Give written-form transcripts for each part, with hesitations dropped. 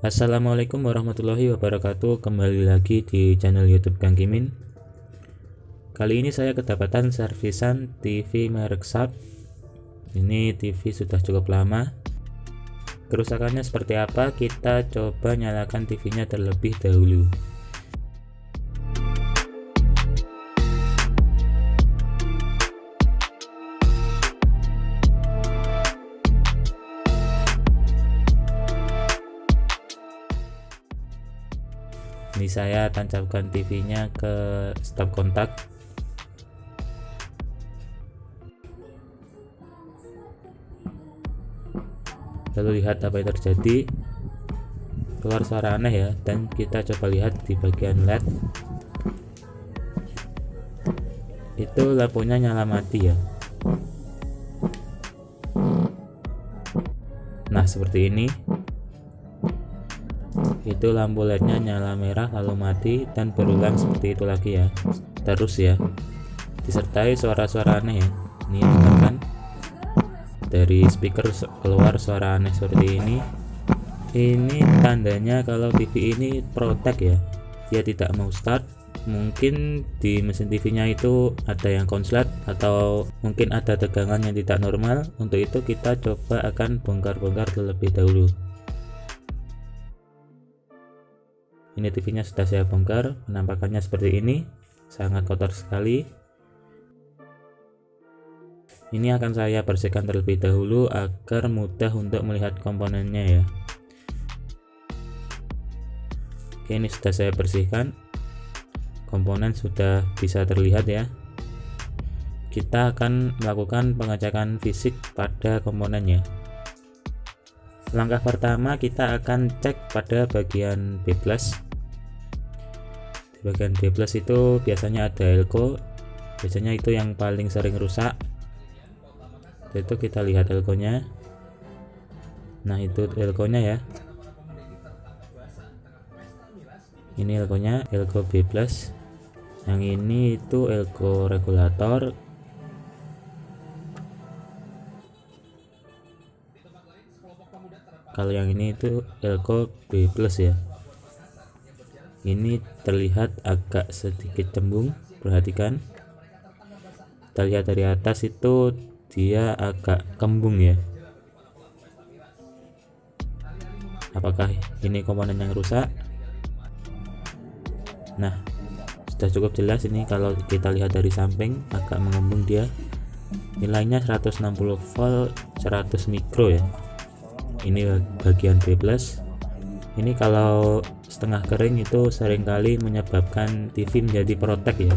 Assalamualaikum warahmatullahi wabarakatuh. Kembali lagi di channel YouTube Kang Kimin. Kali ini saya kedapatan servisan TV merek Sharp. Ini TV sudah cukup lama. Kerusakannya seperti apa? Kita coba nyalakan TV-nya terlebih dahulu. Ini saya tancapkan TV-nya ke stop kontak. Lalu lihat apa yang terjadi. Keluar suara aneh ya. Dan kita coba lihat di bagian LED. Itu lampunya nyala mati ya. Nah, seperti ini. Itu lampu LED-nya nyala merah lalu mati dan berulang seperti itu lagi ya. Terus ya. Disertai suara-suara aneh ya. Ini kan dari speaker keluar suara aneh seperti ini. Ini tandanya kalau TV ini protek ya. Dia tidak mau start. Mungkin di mesin TV-nya itu ada yang konslet atau mungkin ada tegangan yang tidak normal. Untuk itu kita coba akan bongkar-bongkar terlebih dahulu. Ini TV-nya sudah saya bongkar, penampakannya seperti ini, sangat kotor sekali. Ini akan saya bersihkan terlebih dahulu agar mudah untuk melihat komponennya ya. Oke, ini sudah saya bersihkan. Komponen sudah bisa terlihat ya. Kita akan melakukan pengecekan fisik pada komponennya. Langkah pertama kita akan cek pada bagian B+. Di bagian B+ itu biasanya ada elko. Biasanya itu yang paling sering rusak. Itu kita lihat elko-nya. Nah, itu elko-nya ya. Ini elko-nya, elko B+. Yang ini itu elko regulator. Kalau yang ini itu elko B+ ya. Ini terlihat agak sedikit cembung, perhatikan. Kita lihat dari atas itu dia agak kembung ya. Apakah ini komponen yang rusak? Nah, sudah cukup jelas ini kalau kita lihat dari samping agak mengembung dia. Nilainya 160 volt 100 mikro ya. Ini bagian B+. Ini kalau setengah kering itu seringkali menyebabkan TV menjadi protek ya,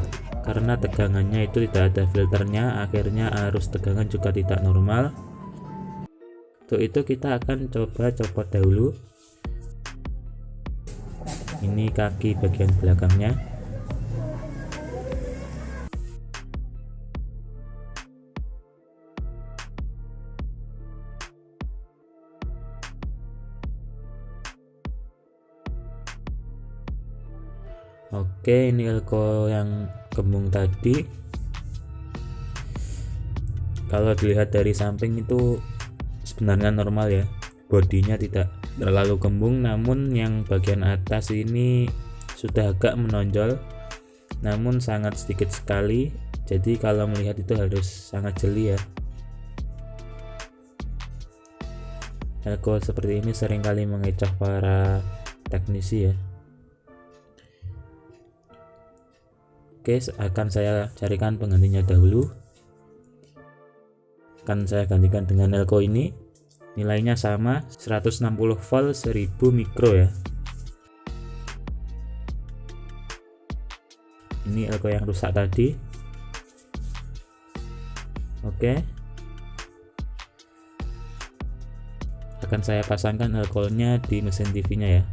karena tegangannya itu tidak ada filternya, akhirnya arus tegangan juga tidak normal. Untuk itu kita akan coba copot dahulu. Ini kaki bagian belakangnya. Oke, ini elko yang kembung tadi. Kalau dilihat dari samping itu sebenarnya normal ya, bodinya tidak terlalu kembung, namun yang bagian atas ini sudah agak menonjol, namun sangat sedikit sekali. Jadi kalau melihat itu harus sangat jeli ya. Elko seperti ini seringkali mengecoh para teknisi ya. Oke, akan saya carikan penggantinya dahulu. Akan saya gantikan dengan elko ini. Nilainya sama, 160 volt 1000 mikro ya. Ini elko yang rusak tadi. Oke. Akan saya pasangkan elko-nya di mesin TV-nya ya.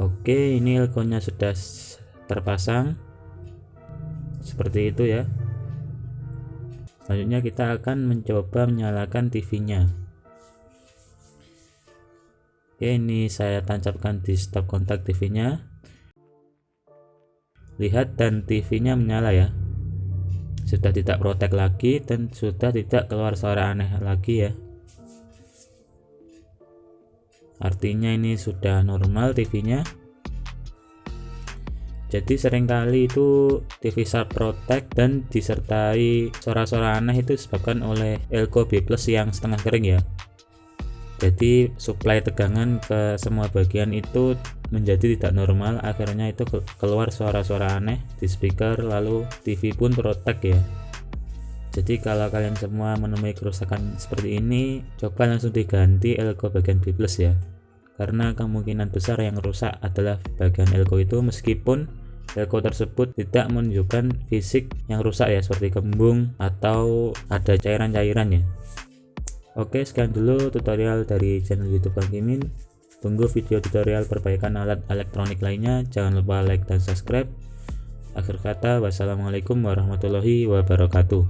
Oke, ini elko-nya sudah terpasang seperti itu ya. Selanjutnya kita akan mencoba menyalakan TV-nya. Ini saya tancapkan di stop kontak TV-nya. Lihat, dan TV-nya menyala ya. Sudah tidak protek lagi dan sudah tidak keluar suara aneh lagi ya. Artinya ini sudah normal TV-nya. Jadi seringkali itu TV Sharp protek dan disertai suara-suara aneh itu disebabkan oleh Elco B+ yang setengah kering ya. Jadi suplai tegangan ke semua bagian itu menjadi tidak normal, akhirnya itu keluar suara-suara aneh di speaker, lalu TV pun protek ya. Jadi kalau kalian semua menemui kerusakan seperti ini, coba langsung diganti Elco bagian B+ ya. Karena kemungkinan besar yang rusak adalah bagian Elco itu, meskipun Elco tersebut tidak menunjukkan fisik yang rusak ya, seperti kembung atau ada cairan-cairan ya. Oke, sekian dulu tutorial dari channel YouTube Kang Kimin. Tunggu video tutorial perbaikan alat elektronik lainnya. Jangan lupa like dan subscribe. Akhir kata, wassalamualaikum warahmatullahi wabarakatuh.